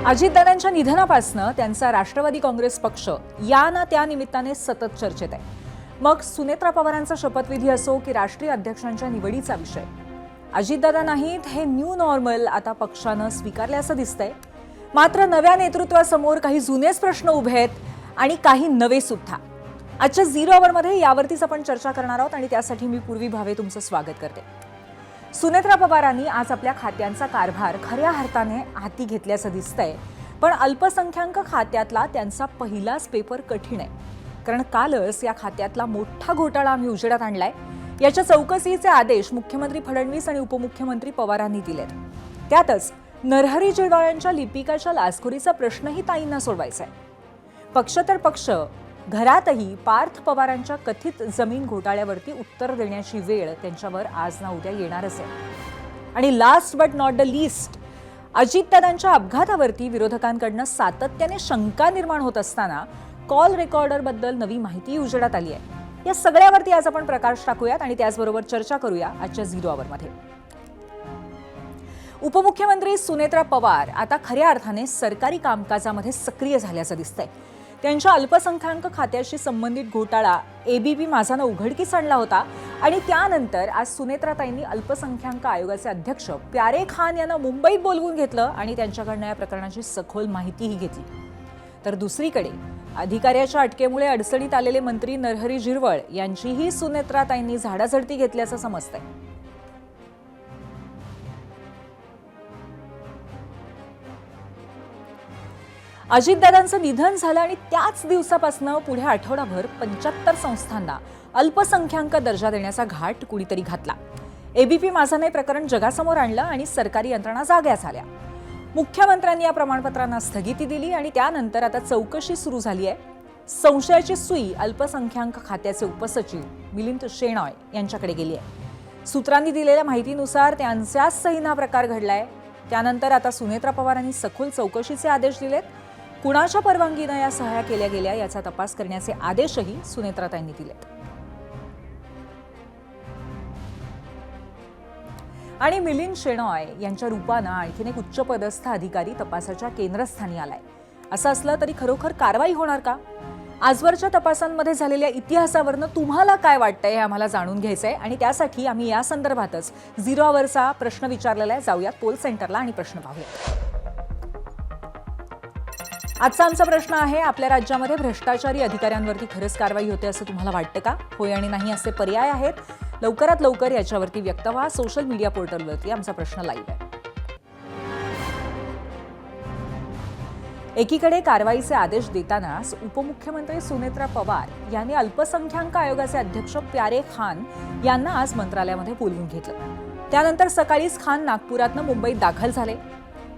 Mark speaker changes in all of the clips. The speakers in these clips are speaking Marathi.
Speaker 1: अजितदादांच्या निधनापासून त्यांचा राष्ट्रवादी काँग्रेस पक्ष या ना त्या निमित्ताने सतत चर्चेत आहे. मग सुनेत्रा पवारांचा शपथविधी असो की राष्ट्रीय अध्यक्षांच्या निवडीचा विषय, अजितदादा नाहीत हे न्यू नॉर्मल आता पक्षानं स्वीकारले असं दिसतंय. मात्र नव्या नेतृत्वासमोर काही जुनेच प्रश्न उभे आहेत आणि काही नवे सुद्धा. आजच्या 0 आवरमध्ये यावरतीच आपण चर्चा करणार आहोत आणि त्यासाठी मी पूर्वी भावे तुमचं स्वागत करते. सुनेत्रा पवारांनी आज आपल्या खात्यांचा कारभार खऱ्या अर्थाने हाती घेतल्याचं दिसतंय. पण अल्पसंख्याक खात्यातला त्यांचा पहिलाच पेपर कठीण आहे. कारण कालच या खात्यातला मोठा घोटाळा आम्ही उजेडात आणलाय. याच्या चौकशीचे आदेश मुख्यमंत्री फडणवीस आणि उपमुख्यमंत्री पवारांनी दिलेत. त्यातच नरहरी झिरवाळ लिपिकाच्या लाचखोरीचा प्रश्नही ताईंना सोडवायचा आहे. पक्ष तर पक्ष, घरातही पार्थ पवारांच्या कथित जमीन घोटाळ्यावरती उत्तर देण्याची वेळ त्यांच्यावर आज ना उद्या येणारच आहे. आणि last but not the least, अजितदादांच्या अपघातावरती विरोधकांकडनं सातत्याने शंका निर्माण होत असताना कॉल रेकॉर्डरबद्दल नवी माहिती उजेडात आली आहे. या सगळ्यावरती आज आपण प्रकाश टाकूयात आणि त्याचबरोबर चर्चा करूया आजच्या 0 आवरमध्ये. उपमुख्यमंत्री सुनेत्रा पवार आता खऱ्या अर्थाने सरकारी कामकाजामध्ये सक्रिय झाल्याचं दिसतंय. त्यांच्या अल्पसंख्याक खात्याशी संबंधित घोटाळा एबीपी माझानं उघडकीस आणला होता आणि त्यानंतर आज सुनेत्राताईंनी अल्पसंख्याक आयोगाचे अध्यक्ष प्यारे खान यांना मुंबईत बोलवून घेतलं आणि त्यांच्याकडनं या प्रकरणाची सखोल माहितीही घेतली. तर दुसरीकडे अधिकाऱ्याच्या अटकेमुळे अडचणीत आलेले मंत्री नरहरी झिरवाळ यांचीही सुनेत्राताईंनी झाडाझडती घेतल्याचं समजतंय. अजितदादांचं निधन झालं आणि त्याच दिवसापासून पुढे आठवडाभर 75 संस्थांना अल्पसंख्याक दर्जा देण्याचा घाट कुणीतरी घातला. एबीपी माझाने प्रकरण जगासमोर आणलं आणि सरकारी यंत्रणा जाग्या झाल्या. मुख्यमंत्र्यांनी या प्रमाणपत्रांना स्थगिती दिली आणि त्यानंतर आता चौकशी सुरू झाली आहे. संशयाची सुई अल्पसंख्याक खात्याचे उपसचिव मिलिंद शेणॉय यांच्याकडे गेली आहे. सूत्रांनी दिलेल्या माहितीनुसार त्यांच्याच सहीने हा प्रकार घडलाय. त्यानंतर आता सुनेत्रा पवारांनी सखोल चौकशीचे आदेश दिलेत. कुणाच्या परवानगीने या सह्या केल्या गेल्या याचा तपास करण्याचे आदेशही सुनेत्राताईंनी दिलेत. आणि मिलिंद शेणॉय यांच्या रूपानं आणखीन एक उच्चपदस्थ अधिकारी तपासाच्या केंद्रस्थानी आलाय. असं असलं तरी खरोखर कारवाई होणार का? आजवरच्या तपासांमध्ये झालेल्या इतिहासावरनं तुम्हाला काय वाटतंय हे आम्हाला जाणून घ्यायचंय आणि त्यासाठी आम्ही या संदर्भातच 0 आवरचा प्रश्न विचारलेला आहे. जाऊयात पोल सेंटरला आणि प्रश्न पाहूया. आजचा आमचा प्रश्न आहे, आपल्या राज्यामध्ये भ्रष्टाचारी अधिकाऱ्यांवरती खरंच कारवाई होते असं तुम्हाला वाटतं का? होय आणि नाही असे पर्याय आहेत. लवकरात लवकर याच्यावरती व्यक्त व्हा. सोशल मीडिया पोर्टलवरती आमचा प्रश्न लाईव्ह आहे. एकीकडे कारवाईचे आदेश देतानाच उपमुख्यमंत्री सुनेत्रा पवार यांनी अल्पसंख्याक आयोगाचे अध्यक्ष प्यारे खान यांना आज मंत्रालयामध्ये बोलवून घेतलं. त्यानंतर सकाळीच खान नागपुरातनं मुंबईत दाखल झाले.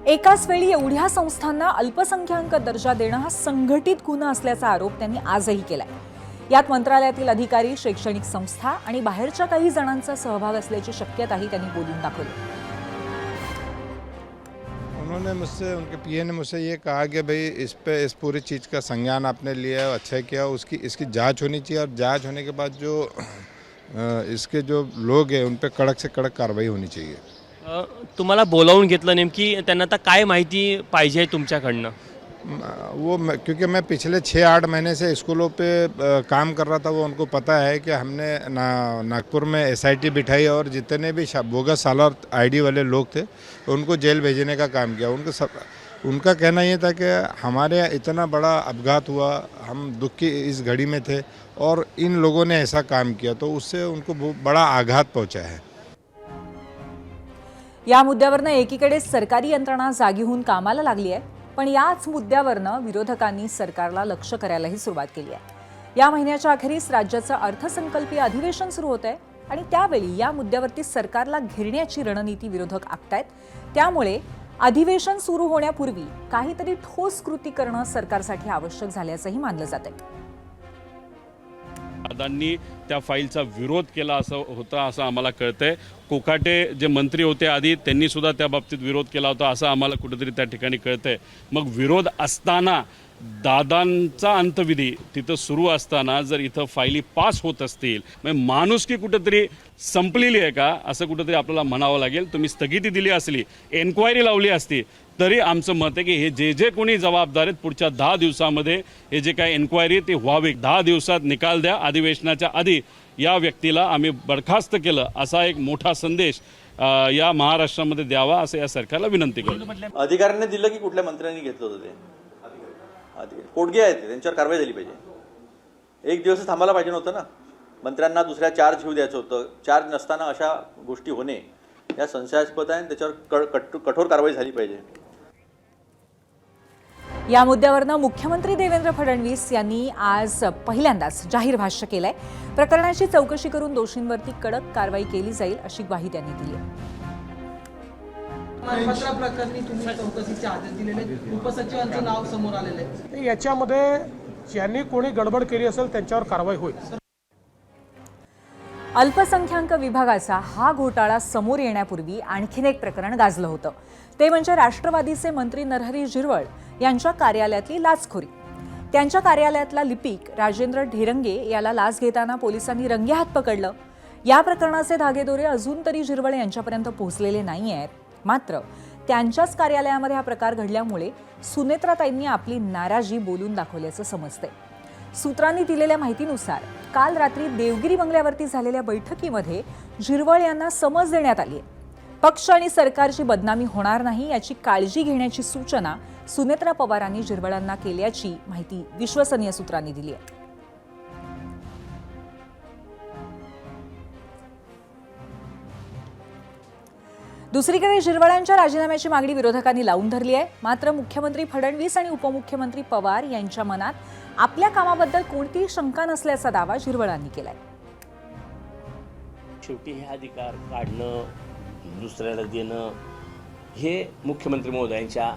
Speaker 1: एकाच वेळी एवढ्या संस्थांना अल्पसंख्याक दर्जा देणं हा संघटित गुन्हा असल्याचा आरोप त्यांनी आजही केलाय. यात मंत्रालयातील अधिकारी, शैक्षणिक संस्था आणि बाहेरच्या काही जणांचा सहभाग असल्याची शक्यताही त्यांनी बोलून दाखवली.
Speaker 2: उन्होंने मुझसे, उनके पीए ने मुझसे ये कहा कि भाई इस पूरी चीज़ का संज्ञान आपने लिया, अच्छा किया, इसकी जांच होनी चाहिए और जांच होने के बाद जो इसके जो लोग हैं उन पे कड़क से कड़क कार्रवाई होनी चाहिए.
Speaker 3: तुम्हाला बोलावून घेतलं, नेमकी त्यांना आता काय माहिती पाहिजे तुमच्याकडनं?
Speaker 2: क्योंकि मैं पिछले 6-8 महीने से स्कूलों पे काम कर रहा था, वो उनको पता है कि हमने नागपुर में एसआईटी बिठाई और जितने भी बोगस सालर आईडी वाले लोग थे उनको जेल भेजने का काम किया. उनका कहना ये था कि हमारे यहाँ इतना बड़ा अपघात हुआ, हम दुख की इस घड़ी में थे और इन लोगों ने ऐसा काम किया, तो उससे उनको बहुत बड़ा आघात पहुँचा है.
Speaker 1: या मुद्द्यावरनं एकीकडे सरकारी यंत्रणा जागी होऊन कामाला लागली आहे, पण याच मुद्द्यावरनं विरोधकांनी सरकारला लक्ष करायलाही सुरुवात केली आहे. या महिन्याच्या अखेरीस राज्याचं अर्थसंकल्पीय अधिवेशन सुरू होत आहे आणि त्यावेळी या मुद्द्यावरती सरकारला घेरण्याची रणनीती विरोधक आखतायत. त्यामुळे अधिवेशन सुरू होण्यापूर्वी काहीतरी ठोस कृती करणं सरकारसाठी आवश्यक झाल्याचंही मानलं जात आहे.
Speaker 4: दादांनी त्या फाईलचा विरोध केला होता असं आम्हाला कळतंय. कोकाटे जे मंत्री होते आधी त्यांनी सुद्धा त्या बाबतीत विरोध केला होता असं आम्हाला कुठेतरी त्या ठिकाणी कळतंय. मग विरोध असताना दादांचा अंतविधी तिथं सुरू असताना जर इथं फायली पास होत असतील म्हणजे माणुसकी कुठेतरी संपलेली आहे का असं कुठेतरी आपल्याला म्हणावं लागेल. तुम्ही स्थगिती दिली असली, एन्क्वायरी लावली असती तरी आमचं मत आहे की हे जे जे कोणी जबाबदार आहेत पुढच्या 10 दिवसामध्ये हे जे काही एन्क्वायरी ते व्हावी. 10 दिवसात निकाल द्या. अधिवेशनाच्या आधी या व्यक्तीला आम्ही बरखास्त केलं असा एक मोठा संदेश या महाराष्ट्रामध्ये द्यावा असं या सरकारला विनंती करतो.
Speaker 5: अधिकाऱ्यांनी दिलं की कुठल्या मंत्र्यांनी घेतलं होतं ते? अधिकारी कोडगे आहेत ते, त्यांच्यावर कारवाई झाली पाहिजे. एक दिवस थांबायला पाहिजे नव्हतं ना. मंत्र्यांना दुसऱ्या चार्ज घेऊ द्यायचं होतं. चार्ज नसताना अशा गोष्टी होणे या संशयास्पद आहे. त्याच्यावर कठोर कारवाई झाली पाहिजे.
Speaker 1: या मुद्द्यावरनं मुख्यमंत्री देवेंद्र फडणवीस यांनी आज पहिल्यांदाच जाहीर भाष्य केलंय. प्रकरणाची चौकशी करून दोषींवरती कडक कारवाई केली जाईल अशी ग्वाही त्यांनी दिली आहे.
Speaker 6: मालमत्ता प्रकरणी तुम्ही चौकशीचे आदेश दिलेले, उपसचिवांचं नाव समोर आलेलं आहे.
Speaker 7: याच्यामध्ये ज्यांनी कोणी गडबड केली असेल त्यांच्यावर कारवाई होईल.
Speaker 1: अल्पसंख्याक विभागाचा हा घोटाळा समोर येण्यापूर्वी आणखीन एक प्रकरण गाजलं होतं. ते म्हणजे राष्ट्रवादीचे मंत्री नरहरी झिरवळ यांच्या कार्यालयातली लाचखोरी. त्यांच्या कार्यालयातला लिपिक राजेंद्र ढेरंगे याला लाच घेताना पोलिसांनी रंगेहात पकडलं. या प्रकरणाचे धागेदोरे अजून तरी झिरवळ यांच्यापर्यंत पोहोचलेले नाही आहेत. मात्र त्यांच्याच कार्यालयामध्ये हा प्रकार घडल्यामुळे सुनेत्राताईंनी आपली नाराजी बोलून दाखवल्याचं समजतंय. सूत्रांनी दिलेल्या माहितीनुसार काल रात्री देवगिरी बंगल्यावरती झालेल्या बैठकीमध्ये झिरवळ यांना समज देण्यात आली आहे. पक्ष आणि सरकारची बदनामी होणार नाही याची काळजी घेण्याची सूचना सुनेत्रा पवारांनी झिरवळांना केल्याची माहिती विश्वसनीय सूत्रांनी दिली आहे. दुसरीकडे झिरवळांच्या राजीनाम्याची मागणी विरोधकांनी लावून धरली आहे. मात्र मुख्यमंत्री फडणवीस आणि उपमुख्यमंत्री पवार यांच्या मनात आपल्या कामाबद्दल कोणतीही शंका नसल्याचा दावा झिरवळांनी केलाय.
Speaker 8: शेवटी हे अधिकार काढणं, दुसऱ्याला देणं हे मुख्यमंत्री महोदयांच्या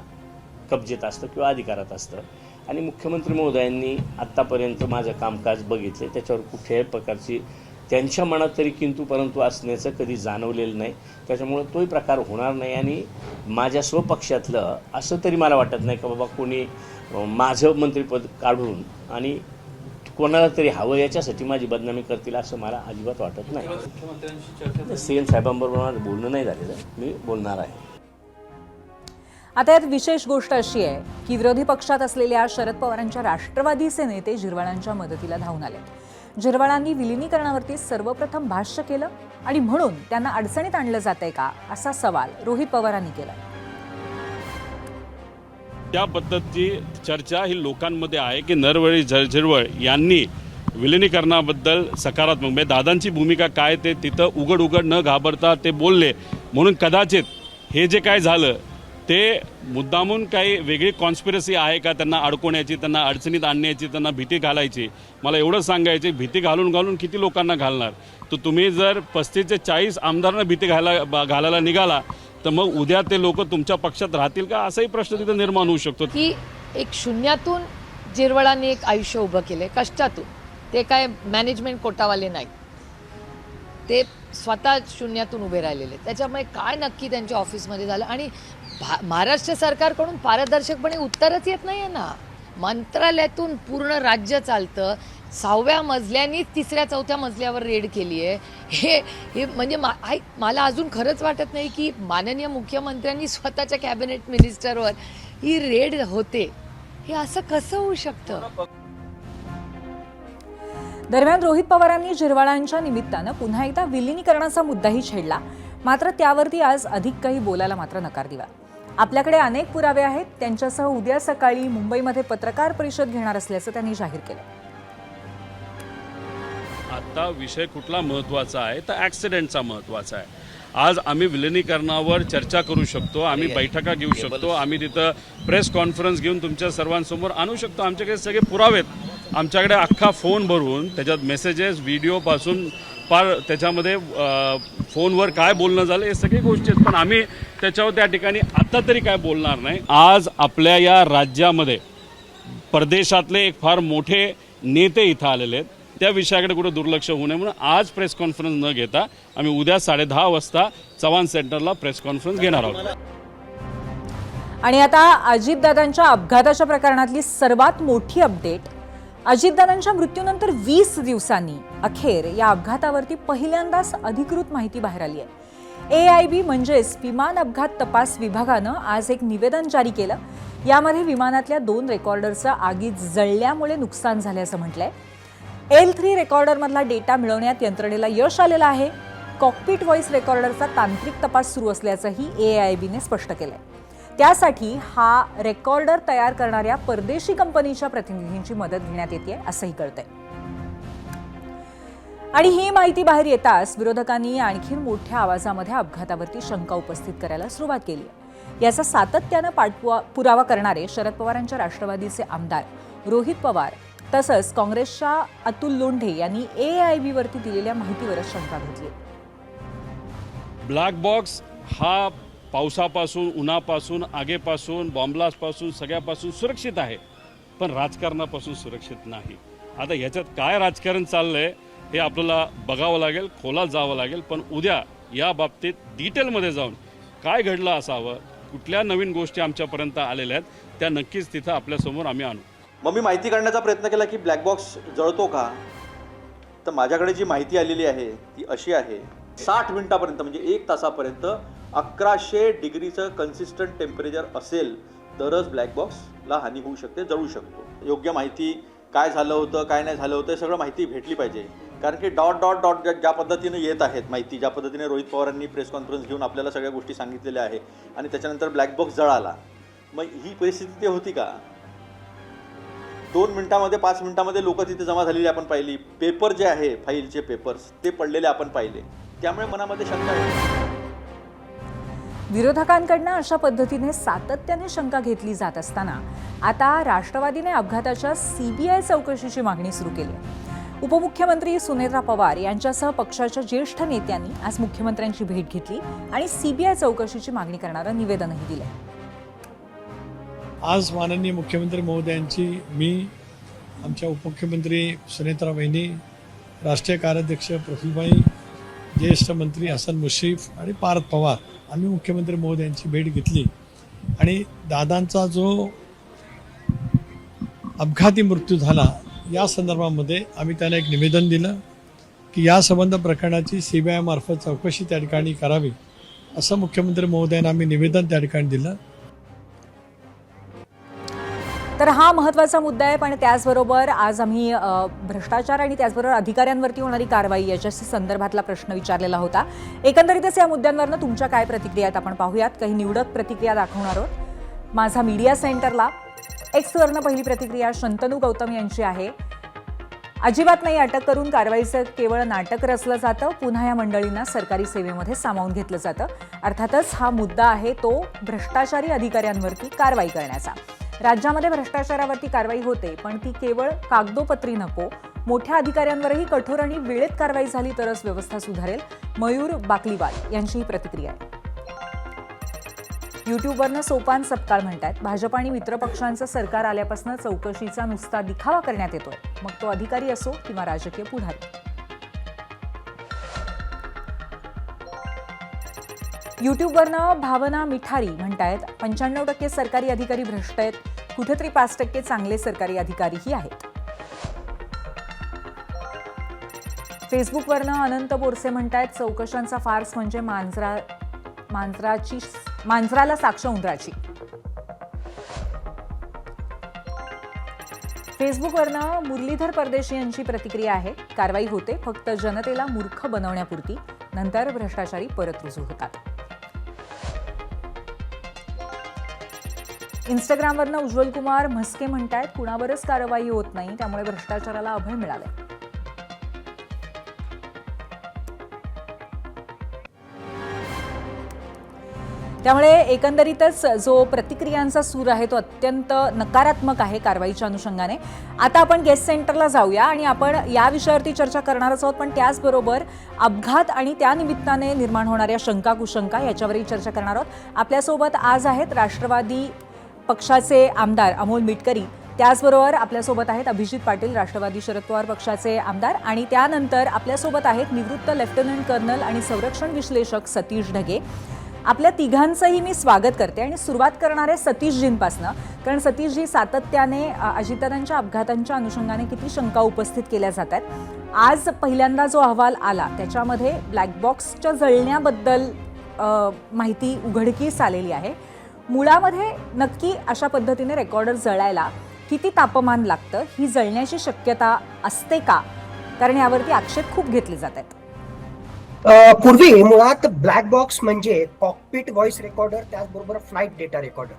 Speaker 8: कब्जेत असतं किंवा अधिकारात असतं. आणि मुख्यमंत्री महोदयांनी आत्तापर्यंत माझं कामकाज बघितले, त्याच्यावर कुठल्याही प्रकारची त्यांच्या मनात तरी किंतु परंतु असण्याचं कधी जाणवलेलं नाही. त्याच्यामुळं तोही प्रकार होणार नाही. आणि माझ्या स्वपक्षातलं असं तरी मला वाटत नाही का बाबा कोणी माझं मंत्रिपद काढून आणि कोणाला तरी हवं याच्यासाठी माझी बदनामी करतील असं मला अजिबात वाटत नाही. सीएम साहेबांबरोबर माझं बोलणं नाही झालेलं, मी बोलणार आहे.
Speaker 1: आता यात विशेष गोष्ट अशी आहे की विरोधी पक्षात असलेल्या शरद पवारांच्या राष्ट्रवादीचे नेते झिरवळांच्या मदतीला धावून आले. झिरवळांनी विलिनीकरणावरती सर्वप्रथम भाष्य केलं आणि म्हणून त्यांना अडचणीत आणलं जातंय का असा सवाल रोहित पवारांनी केला.
Speaker 4: त्या पद्धतीची चर्चा ही लोकांमध्ये आहे की नरहरी झिरवळ यांनी विलिनीकरणाबद्दल सकारात्मक म्हणजे दादांची भूमिका काय ते तिथं उघड न घाबरता ते बोलले. म्हणून कदाचित हे जे काय झालं ते मुद्दामून काही वेगळी कॉन्स्पिरसी आहे का त्यांना अडकवण्याची, त्यांना अडचणीत आणण्याची, त्यांना भीती घालायची. मला एवढं सांगायची, भीती घालून किती लोकांना घालणार. तर तुम्ही जर 35 ते 40 आमदारांना भीती घालायला निघाला तर मग उद्या ते लोक तुमच्या पक्षात राहतील का असाही प्रश्न तिथे निर्माण होऊ शकतो.
Speaker 9: की एक शून्यातून झिरवळांनी एक आयुष्य उभं केलंय कष्टातून. ते काय मॅनेजमेंट कोटावाले नाही, ते स्वतः शून्यातून उभे राहिलेले. त्याच्यामुळे काय नक्की त्यांच्या ऑफिसमध्ये झालं आणि महाराष्ट्र सरकारकडून पारदर्शकपणे उत्तरच येत नाही आहे ना. मंत्रालयातून पूर्ण राज्य चालतं, 6व्या मजल्यानी 3ऱ्या-4थ्या मजल्यावर रेड केली आहे. हे म्हणजे मला अजून खरंच वाटत नाही की माननीय मुख्यमंत्र्यांनी स्वतःच्या कॅबिनेट मिनिस्टरवर ही रेड होते. हे असं कसं होऊ शकतं.
Speaker 1: दरम्यान रोहित पवारांनी झिरवळांच्या निमित्तानं पुन्हा एकदा विलिनीकरणाचा मुद्दाही छेडला. मात्र त्यावरती आज अधिक काही बोलायला मात्र नकार दिला. आपल्याकडे अनेक पुरावे आहेत, त्यांच्यासह उद्या सकाळी मुंबईमध्ये पत्रकार परिषद घेणार असल्याचं त्यांनी जाहीर केलं.
Speaker 4: आता विषय कुठला महत्त्वाचा आहे तर ॲक्सिडेंटचा महत्त्वाचा आहे. आज आम्ही विलिनीकरणावर चर्चा करू शकतो, आम्ही बैठका घेऊ शकतो, आम्ही तिथं प्रेस कॉन्फरन्स घेऊन तुमच्या सर्वांसमोर आणू शकतो. आमच्याकडे सगळे पुरावे आहेत. आमच्याकडे अख्खा फोन भरून त्याच्यात मेसेजेस व्हिडिओपासून पार त्याच्यामध्ये फोनवर काय बोलणं झालं हे सगळी गोष्टी आहेत. पण आम्ही त्याच्यावर त्या ठिकाणी आता तरी काय बोलणार नाही. आज आपल्या या राज्यामध्ये परदेशातले एक फार मोठे नेते इथं आलेले आहेत, त्या विषयाकडे कुठं दुर्लक्ष होऊ नये म्हणून आज प्रेस कॉन्फरन्स न घेता आम्ही उद्या 10:30 वाजता चव्हाण सेंटरला प्रेस कॉन्फरन्स घेणार आहोत.
Speaker 1: आणि आता अजितदादांच्या अपघाताच्या प्रकरणातली सर्वात मोठी अपडेट. अजितदादांच्या मृत्यूनंतर 20 दिवसांनी अखेर या अपघातावरती पहिल्यांदाच अधिकृत माहिती बाहेर आली आहे. AIB म्हणजेच विमान अपघात तपास विभागानं आज एक निवेदन जारी केलं. यामध्ये विमानातल्या 2 रेकॉर्डरचं आगीत जळल्यामुळे नुकसान झाल्याचं म्हटलंय. L3 रेकॉर्डरमधला डेटा मिळवण्यात यंत्रणेला यश आलेलं आहे. कॉकपिट व्हॉइस रेकॉर्डरचा तांत्रिक तपास सुरू असल्याचंही AIBने स्पष्ट केलंय. त्यासाठी हा रेकॉर्डर तयार करणाऱ्या परदेशी कंपनीच्या प्रतिनिधींची मदत घेण्यात येते असंही कळतंय. आणि ही माहिती बाहेर येताच विरोधकांनी आणखी मोठ्या आवाजामध्ये अपघातावरती शंका उपस्थित करायला सुरुवात केली आहे. याचा सातत्यानं पाठपुरावा करणारे शरद पवारांच्या राष्ट्रवादीचे आमदार रोहित पवार तसंच काँग्रेसच्या अतुल लोंढे यांनी AIB वरती दिलेल्या माहितीवरच शंका घेतली.
Speaker 4: ब्लॅक बॉक्स हा पावसापासून, उन्हापासून, आगीपासून, बॉम्बलास्टपासून सगळ्यापासून सुरक्षित आहे, पण राजकारणापासून सुरक्षित नाही. आता ह्याच्यात काय राजकारण चाललंय हे आपल्याला बघावं लागेल, खोलात जावं लागेल. पण उद्या या बाबतीत डिटेलमध्ये जाऊन काय घडलं असावं, कुठल्या नवीन गोष्टी आमच्यापर्यंत आलेल्या आहेत त्या नक्कीच तिथं आपल्यासमोर आम्ही आणू.
Speaker 5: मग मी माहिती काढण्याचा प्रयत्न केला की ब्लॅक बॉक्स जळतो का, तर माझ्याकडे जी माहिती आलेली आहे ती अशी आहे. 60 मिनिटापर्यंत म्हणजे 1 तासापर्यंत 1100 डिग्रीचं कन्सिस्टंट टेम्परेचर असेल तरच ब्लॅक बॉक्सला हानी होऊ शकते, जळू शकतो. योग्य माहिती काय झालं होतं, काय नाही झालं होतं, सगळं माहिती भेटली पाहिजे. कारण की डॉट डॉट डॉट ज्या पद्धतीने येत आहेत माहिती, ज्या पद्धतीने रोहित पवारांनी प्रेस कॉन्फरन्स घेऊन आपल्याला सगळ्या गोष्टी सांगितलेल्या आहे आणि त्याच्यानंतर ब्लॅक बॉक्स जळाला, मग ही परिस्थिती ते होती का? 2 मिनिटामध्ये 5 मिनिटामध्ये लोक तिथे जमा झालेली आपण पाहिली. पेपर जे आहे, फाईलचे पेपर्स ते पडलेले आपण पाहिले. त्यामुळे मनामध्ये शंका आहे.
Speaker 1: विरोधकांकडनं अशा पद्धतीने सातत्याने शंका घेतली जात असताना आता राष्ट्रवादीने अपघाताच्या CBI चौकशीची मागणी सुरू केली आहे. उपमुख्यमंत्री सुनेत्रा पवार यांच्यासह पक्षाच्या ज्येष्ठ नेत्यांनी आज मुख्यमंत्र्यांची भेट घेतली आणि CBI चौकशीची मागणी करणारं निवेदनही दिलं.
Speaker 10: आज माननीय मुख्यमंत्री महोदयांची मी, आमच्या उपमुख्यमंत्री सुनेत्रा वहिनी, राष्ट्रीय कार्याध्यक्ष प्रफुल्लभाई, ज्येष्ठ मंत्री हसन मुश्रीफ आणि पार्थ पवार आम्ही मुख्यमंत्री महोदयांची भेट घेतली आणि दादांचा जो अपघाती मृत्यू झाला या संदर्भामध्ये आम्ही त्यांना एक निवेदन दिलं की या संबंध प्रकरणाची CBI मार्फत चौकशी त्या ठिकाणी करावी असं मुख्यमंत्री महोदयांना आम्ही निवेदन त्या ठिकाणी दिलं.
Speaker 1: तर हा महत्त्वाचा मुद्दा आहे. पण त्याचबरोबर आज आम्ही भ्रष्टाचार आणि त्याचबरोबर अधिकाऱ्यांवरती होणारी कारवाई याच्याशी संदर्भातला प्रश्न विचारलेला होता. एकंदरीतच या मुद्द्यांवरनं तुमच्या काय प्रतिक्रिया आहेत आपण पाहूयात. काही निवडक प्रतिक्रिया दाखवणार आहोत. माझा मीडिया सेंटरला Xवरनं पहिली प्रतिक्रिया शंतनू गौतम यांची आहे. अजिबात नाही, अटक करून कारवाईचं केवळ नाटक रचलं जातं. पुन्हा या मंडळींना सरकारी सेवेमध्ये सामावून घेतलं जातं. अर्थातच हा मुद्दा आहे तो भ्रष्टाचारी अधिकाऱ्यांवरती कारवाई करण्याचा. राज्यामध्ये भ्रष्टाचारावरती कारवाई होते, पण ती केवळ कागदोपत्री नको. मोठ्या अधिकाऱ्यांवरही कठोर आणि वेळेत कारवाई झाली तरच व्यवस्था सुधारेल. मयूर बाकलीवाल यांची ही प्रतिक्रिया आहे. युट्यूबवरनं सोपान सपकाळ म्हणतात, भाजप आणि मित्रपक्षांचं सरकार आल्यापासून चौकशीचा नुसता दिखावा करण्यात येतोय, मग तो अधिकारी असो किंवा राजकीय पुढारी. युट्यूबवरनं भावना मिठारी म्हणतायत, 95% सरकारी अधिकारी भ्रष्ट आहेत, कुठेतरी 5% चांगले सरकारी अधिकारीही आहेत. फेसबुकवरनं अनंत बोरसे म्हणतायत, चौकशांचा फार्स म्हणजे मांजराला साक्ष उंदराची. फेसबुकवरनं मुरलीधर परदेशी यांची प्रतिक्रिया आहे, कारवाई होते फक्त जनतेला मूर्ख बनवण्यापुरती, नंतर भ्रष्टाचारी परत रुजू होतात. इंस्टाग्रामवरनं उज्ज्वल कुमार म्हस्के म्हणतायत, कुणावरच कारवाई होत नाही, त्यामुळे भ्रष्टाचाराला अभय मिळालंय. त्यामुळे एकंदरीतच जो प्रतिक्रियांचा सूर आहे तो अत्यंत नकारात्मक आहे कारवाईच्या अनुषंगाने. आता आपण गेस्ट सेंटरला जाऊया आणि आपण या विषयावरती चर्चा करणारच आहोत, पण त्याचबरोबर अपघात आणि त्यानिमित्ताने निर्माण होणाऱ्या शंका कुशंका याच्यावरही चर्चा करणार आहोत. आपल्यासोबत आज आहेत राष्ट्रवादी पक्षाचे आमदार अमोल मिटकरी, त्याचबरोबर आपल्यासोबत आहेत अभिजित पाटील, राष्ट्रवादी शरद पवार पक्षाचे आमदार, आणि त्यानंतर आपल्यासोबत आहेत निवृत्त लेफ्टनंट कर्नल आणि संरक्षण विश्लेषक सतीश ढगे. आपल्या तिघांचंही मी स्वागत करते आणि सुरुवात करणार आहे सतीशजींपासनं, कारण सतीशजी सातत्याने अजितदादांच्या अपघातांच्या अनुषंगाने किती शंका उपस्थित केल्या जातात. आज पहिल्यांदा जो अहवाल आला त्याच्यामध्ये ब्लॅक बॉक्सच्या जळण्याबद्दल माहिती उघडकीस आलेली आहे. मुळामध्ये नक्की अशा पद्धतीने रेकॉर्डर जळायला किती तापमान लागतं, ही जळण्याची शक्यता असते का? कारण यावरती आक्षेप खूप घेतले जात आहेत.
Speaker 11: पूर्वी मुळात ब्लॅक बॉक्स म्हणजे कॉकपिट व्हॉइस रेकॉर्डर, त्याचबरोबर फ्लाईट डेटा रेकॉर्डर.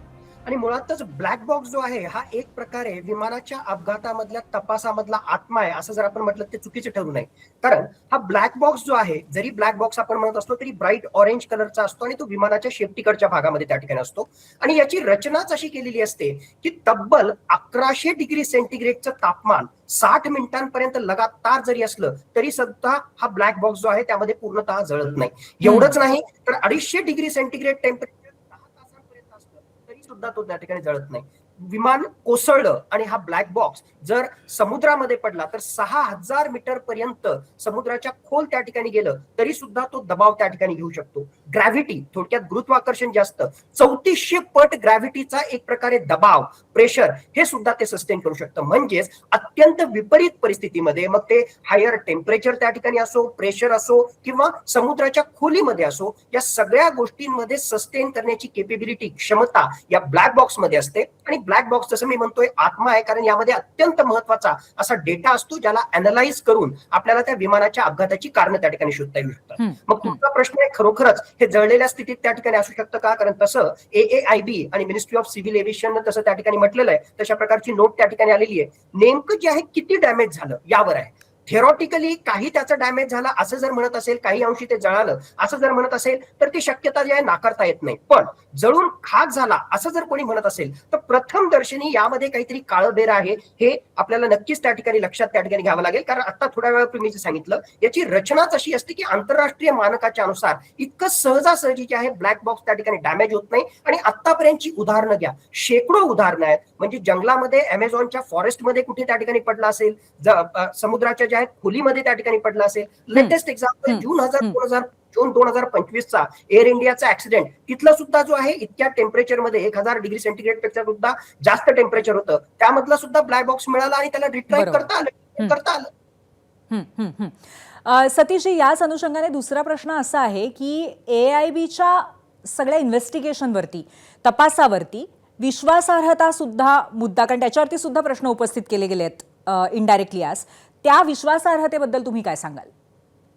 Speaker 11: आणि मुळातच ब्लॅक बॉक्स जो आहे हा एक प्रकारे विमानाच्या अपघातामधल्या तपासामधला आत्मा आहे, असं जर आपण म्हटलं ते चुकीचं ठरू नये. कारण हा ब्लॅक बॉक्स जो आहे, जरी ब्लॅक बॉक्स आपण म्हणत असलो तरी ब्राईट ऑरेंज कलरचा असतो आणि तो विमानाच्या शेपटीकडच्या भागामध्ये त्या ठिकाणी असतो. आणि याची रचनाच अशी केलेली असते की तब्बल 1100 डिग्री सेंटीग्रेडचं तापमान 60 मिनिटांपर्यंत लगातार जरी असलं तरी सुद्धा हा ब्लॅक बॉक्स जो आहे त्यामध्ये पूर्णतः जळत नाही. एवढंच नाही तर 250 डिग्री सेंटीग्रेड टेम्परेचर 10 तासांपर्यंत असलं तरी सुद्धा तो त्या ठिकाणी जळत नाही. विमान कोसळलं आणि हा ब्लॅक बॉक्स जर समुद्रामध्ये पडला तर 6000 मीटर पर्यंत समुद्राच्या खोल त्या ठिकाणी गेलं तरी सुद्धा तो दबाव त्या ठिकाणी घेऊ शकतो. ग्रॅव्हिटी, थोडक्यात गुरुत्वाकर्षण जास्त, 3400 पट ग्रॅव्हिटीचा एक प्रकारे दबाव, प्रेशर हे सुद्धा ते सस्टेन करू शकतं. म्हणजेच अत्यंत विपरीत परिस्थितीमध्ये, मग ते हायर टेम्परेचर त्या ठिकाणी असो, प्रेशर असो किंवा समुद्राच्या खोलीमध्ये असो, या सगळ्या गोष्टींमध्ये सस्टेन करण्याची केपेबिलिटी, क्षमता या ब्लॅक बॉक्समध्ये असते. आणि ब्लॅक बॉक्स जसं मी म्हणतोय आत्मा आहे, कारण यामध्ये अत्यंत महत्वाचा असा डेटा असतो ज्याला अनालाइज करून आपल्याला त्या विमानाच्या अपघाताची कारण त्या ठिकाणी शोधता येऊ शकतात. मग तुमचा प्रश्न आहे, खरोखरच हे जळलेल्या स्थितीत त्या ठिकाणी असू शकतं का? कारण तसं AAIB आणि मिनिस्ट्री ऑफ सिव्हिल एव्हिएशन तसं त्या ठिकाणी म्हटलेलं आहे, तशा प्रकारची नोट त्या ठिकाणी आलेली आहे. नेमकं जे आहे किती डॅमेज झालं यावर आहे. थेरॉटिकली काही त्याचा डॅमेज झाला असं जर म्हणत असेल, काही अंशी ते जळालं असं जर म्हणत असेल तर ती शक्यता जी आहे नाकारता येत नाही. पण जळून खाक झाला असं जर कोणी म्हणत असेल तर प्रथम दर्शनी यामध्ये काहीतरी काळबेर आहे हे आपल्याला नक्कीच त्या ठिकाणी लक्षात त्या ठिकाणी घ्यावं लागेल. कारण आता थोड्या वेळापूर्वी मी जे सांगितलं याची रचनाच अशी असते की आंतरराष्ट्रीय मानकाच्या अनुसार इतकं सहजासहजी जे आहे ब्लॅक बॉक्स त्या ठिकाणी डॅमेज होत नाही. आणि आतापर्यंतची उदाहरणं घ्या, शेकडो उदाहरणं आहेत. म्हणजे जंगलामध्ये, अमेझॉनच्या फॉरेस्टमध्ये कुठे त्या ठिकाणी पडला असेल, समुद्राच्या खोलीमध्ये त्या ठिकाणी पडला असेल. लेटेस्ट एक्झाम्पल जून 2025चा एअर इंडियाचा ऍक्सिडेंट, तिथला सुद्धा जो आहे इतक्या टेम्परेचरमध्ये 1000 डिग्री सेंटीग्रेड पेक्षा सुद्धा जास्त टेम्परेचर होतं, त्यामधला सुद्धा ब्लॅक बॉक्स मिळाला आणि त्याला रिट्राईव्ह करता आलं.
Speaker 1: सतीशजी, याच अनुषंगाने दुसरा प्रश्न असा आहे की AIBच्या सगळ्या इन्व्हेस्टिगेशनवरती, तपासावरती विश्वासार्हता सुद्धा मुद्दा, कारण त्याच्यावरती सुद्धा प्रश्न उपस्थित केले गेले आहेत इनडायरेक्टली आज, त्या विश्वासार्हतेबद्दल तुम्ही काय सांगाल?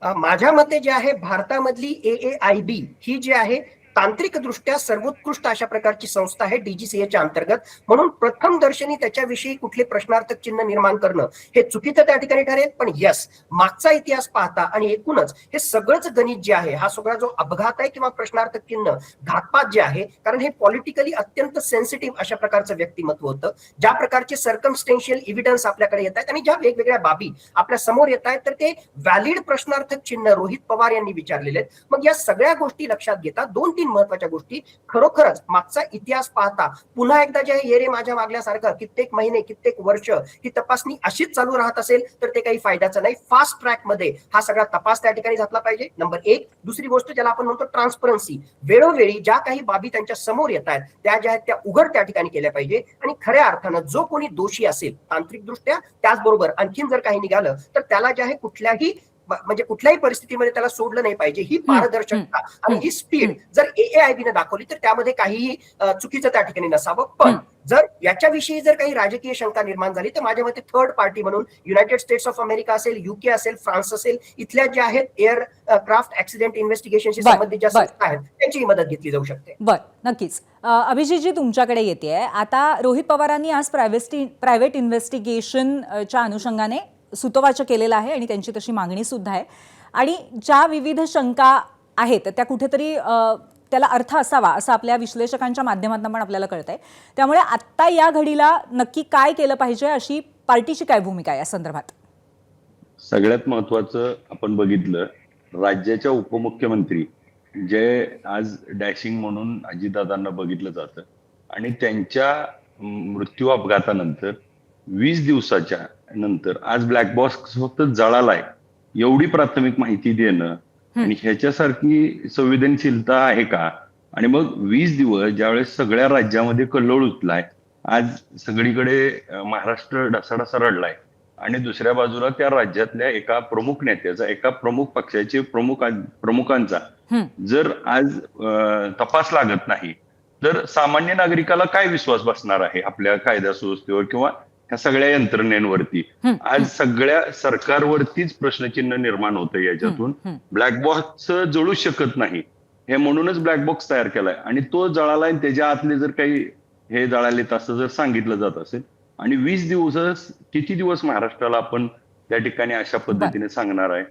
Speaker 11: माझ्या मते जे आहे भारतामधली AAIB ही जी आहे तांत्रिकदृष्ट्या सर्वोत्कृष्ट अशा प्रकारची संस्था आहे DGCAच्या अंतर्गत. म्हणून प्रथम दर्शनी त्याच्याविषयी कुठले प्रश्नार्थक चिन्ह निर्माण करणं हे चुकीचं त्या ठिकाणी ठरेल. पण यस, मागचा इतिहास पाहता आणि एकूणच हे सगळंच गणित जे आहे, हा सगळा जो अपघात आहे किंवा प्रश्नार्थक चिन्ह, घातपात जे आहे, कारण हे पॉलिटिकली अत्यंत सेन्सिटिव्ह अशा प्रकारचं व्यक्तिमत्व होतं. ज्या प्रकारचे सर्कमस्टेन्शियल एव्हिडन्स आपल्याकडे येत आहेत आणि ज्या वेगवेगळ्या बाबी आपल्या समोर येत आहेत, तर ते व्हॅलिड प्रश्नार्थक चिन्ह रोहित पवार यांनी विचारलेले आहेत. मग या सगळ्या गोष्टी लक्षात घेता 2-3 महत्वाच्या गोष्टी, खरोखरच मागचा इतिहास पाहता पुन्हा एकदा जे ये रे माझ्या मागल्यासारखं कित्येक महिने, कित्येक वर्ष ही तपासणी अशीच चालू राहत असेल तर ते काही फायद्याचं नाही. फास्ट ट्रॅक मध्ये हा सगळा तपास त्या ठिकाणी झाला पाहिजे, नंबर 1. दुसरी गोष्ट ज्याला आपण म्हणतो ट्रान्सपरन्सी, वेळोवेळी ज्या काही बाबी त्यांच्या समोर येत आहेत त्या ज्या आहेत त्या उघड त्या ठिकाणी केल्या पाहिजे. आणि खऱ्या अर्थानं जो कोणी दोषी असेल तांत्रिकदृष्ट्या, त्याचबरोबर आणखीन जर काही निघालं तर त्याला जे आहे कुठल्याही परिस्थितीमध्ये त्याला सोडलं नाही पाहिजे. ही पारदर्शकता आणि ही स्पीड जर AAIBने दाखवली तर त्यामध्ये काहीही चुकीचं त्या ठिकाणी नसावं. पण जर याच्याविषयी जर काही राजकीय शंका निर्माण झाली तर माझ्या मते थर्ड पार्टी म्हणून युनायटेड स्टेट्स ऑफ अमेरिका असेल, UK असेल, फ्रान्स असेल, इथल्या ज्या आहेत एअरक्राफ्ट ऍक्सिडेंट इन्व्हेस्टिगेशनशी संबंधित ज्या संस्था आहेत त्यांची मदत घेतली जाऊ शकते.
Speaker 1: नक्कीच. अभिजितजी, तुमच्याकडे येते. आता रोहित पवारांनी आज प्रायव्हेट इन्व्हेस्टिगेशनच्या अनुषंगाने सूतवाच केलेलं आहे आणि त्यांची तशी मागणी सुद्धा आहे. आणि ज्या विविध शंका आहेत त्या कुठेतरी त्याला अर्थ असावा असं आपल्या विश्लेषकांच्या माध्यमातून पण आपल्याला कळतंय. त्यामुळे आत्ता या घडीला नक्की काय केलं पाहिजे, अशी पार्टीची काय भूमिका आहे या संदर्भात?
Speaker 4: सगळ्यात महत्वाचं आपण बघितलं, राज्याच्या उपमुख्यमंत्री जे आज डॅशिंग म्हणून अजितदादांना बघितलं जातं आणि त्यांच्या मृत्यू अपघातानंतर 20 दिवसाच्या नंतर आज ब्लॅक बॉक्स फक्त जळालाय एवढी प्राथमिक माहिती देणं आणि ह्याच्यासारखी संवेदनशीलता आहे का? आणि मग 20 दिवस ज्यावेळेस सगळ्या राज्यामध्ये कल्लोळ उठलाय, आज सगळीकडे महाराष्ट्र ढसाढसा रडलाय,
Speaker 12: आणि दुसऱ्या बाजूला त्या राज्यातल्या एका प्रमुख नेत्याचा, एका प्रमुख पक्षाचे प्रमुखांचा जर आज तपास लागत नाही, तर सामान्य नागरिकाला काय विश्वास बसणार आहे आपल्या कायदा सुव्यवस्थेवर किंवा ह्या सगळ्या यंत्रणेवरती? आज सगळ्या सरकारवरतीच प्रश्नचिन्ह निर्माण होतं याच्यातून. ब्लॅक बॉक्स जळू शकत नाही, हे म्हणूनच ब्लॅक बॉक्स तयार केलाय आणि तो जळाला आणि त्याच्या आतले जर काही हे जळालेत असं जर सांगितलं जात असेल आणि 20 दिवस किती दिवस महाराष्ट्राला आपण त्या ठिकाणी अशा पद्धतीने सांगणार आहे?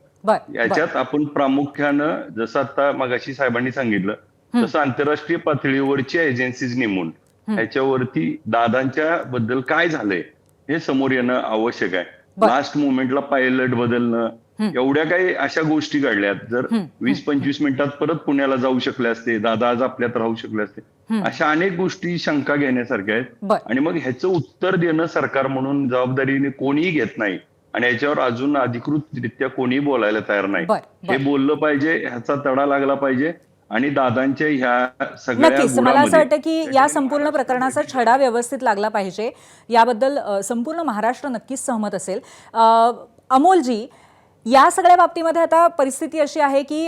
Speaker 12: याच्यात आपण प्रामुख्यानं जसं आता मगाशी साहेबांनी सांगितलं तसं आंतरराष्ट्रीय पातळीवरच्या एजन्सीज नेमून ह्याच्यावरती दादांच्या बद्दल काय झालंय हे समोर येणं आवश्यक आहे. लास्ट मोमेंटला पायलट बदलणं, एवढ्या काही अशा गोष्टी घडल्यात. जर 20-25 मिनिटात परत पुण्याला जाऊ शकले असते, दादा आज आपल्यात राहू शकले असते, अशा अनेक गोष्टी शंका घेण्यासारख्या आहेत. आणि मग ह्याचं उत्तर देणं सरकार म्हणून जबाबदारीने कोणीही घेत नाही आणि याच्यावर अजून अधिकृतरित्या कोणीही बोलायला तयार नाही. हे बोललं पाहिजे, ह्याचा तडा लागला पाहिजे आणि दादांच्या ह्या सगळ्या
Speaker 1: नक्कीच मला असं वाटतं की या संपूर्ण प्रकरणाचा छडा व्यवस्थित लागला पाहिजे, याबद्दल संपूर्ण महाराष्ट्र नक्कीच सहमत असेल. अमोलजी, या सगळ्या बाबतीमध्ये आता परिस्थिती अशी आहे की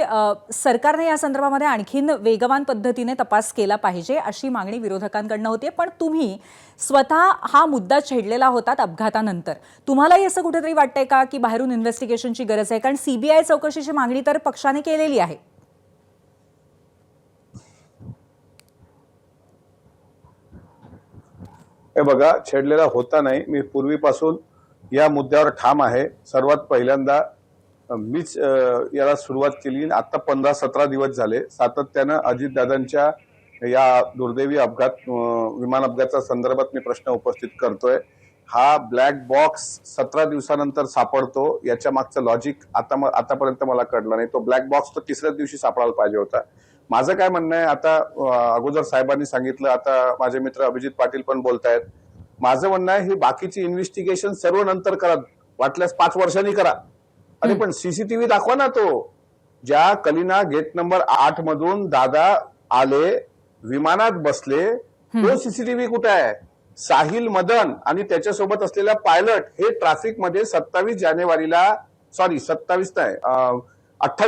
Speaker 1: सरकारने या संदर्भामध्ये आणखीन वेगवान पद्धतीने तपास केला पाहिजे अशी मागणी विरोधकांकडनं होती. पण तुम्ही स्वतः हा मुद्दा छेडलेला होतात अपघातानंतर. तुम्हालाही असं कुठेतरी वाटतंय का की बाहेरून इन्व्हेस्टिगेशनची गरज आहे? कारण सीबीआय चौकशीची मागणी तर पक्षाने केलेली आहे.
Speaker 13: हे बघा, छेडलेला होता नाही, मी पूर्वीपासून या मुद्द्यावर ठाम आहे. सर्वात पहिल्यांदा मीच याला सुरुवात केली. आता 15-17 दिवस झाले सातत्यानं अजितदादांच्या या दुर्दैवी विमान अपघाताच्या संदर्भात मी प्रश्न उपस्थित करतोय. हा ब्लॅक बॉक्स 17 दिवसानंतर सापडतो, याच्या मागचं लॉजिक आतापर्यंत मला कळलं नाही. तो ब्लॅक बॉक्स तर तिसऱ्याच दिवशी सापडायला पाहिजे होता. माझं काय म्हणणं आहे, आता अगोदर साहेबांनी सांगितलं, आता माझे मित्र अभिजित पाटील पण बोलतायत. माझं म्हणणं आहे, ही बाकीची इन्व्हेस्टिगेशन सर्व नंतर करा, वाटल्यास 5 वर्षांनी करा. अरे पण सीसीटीव्ही दाखवा ना. तो ज्या कलिना गेट नंबर 8 मधून दादा आले, विमानात बसले, तो सीसीटीव्ही कुठे आहे? साहिल मदन आणि त्याच्यासोबत असलेला पायलट हे ट्रॅफिक मध्ये 28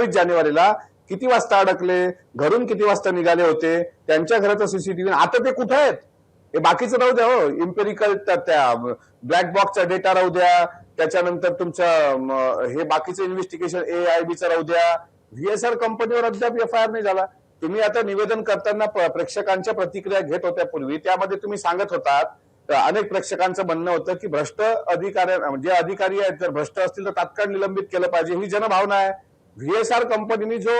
Speaker 13: जानेवारीला किती वाजता अडकले, घरून किती वाजता निघाले होते, त्यांच्या घराचा सीसीटीव्ही. आता ते कुठे आहेत हे बाकीचं राहू द्या. हो, इम्पेरिकल त्या ब्लॅक बॉक्सचा डेटा राहू द्या, त्याच्यानंतर तुमचं हे बाकीचं इन्व्हेस्टिगेशन AIBचं राहू द्या. VSR कंपनीवर अद्याप FIR नाही झाला. तुम्ही आता निवेदन करताना प्रेक्षकांच्या प्रतिक्रिया घेत होत्या पूर्वी, त्यामध्ये तुम्ही सांगत होतात, अनेक प्रेक्षकांचं म्हणणं होतं की भ्रष्ट जे अधिकारी आहेत जर भ्रष्ट असतील तर तात्काळ निलंबित केलं पाहिजे. ही जनभावना आहे. VSR कंपनीने जो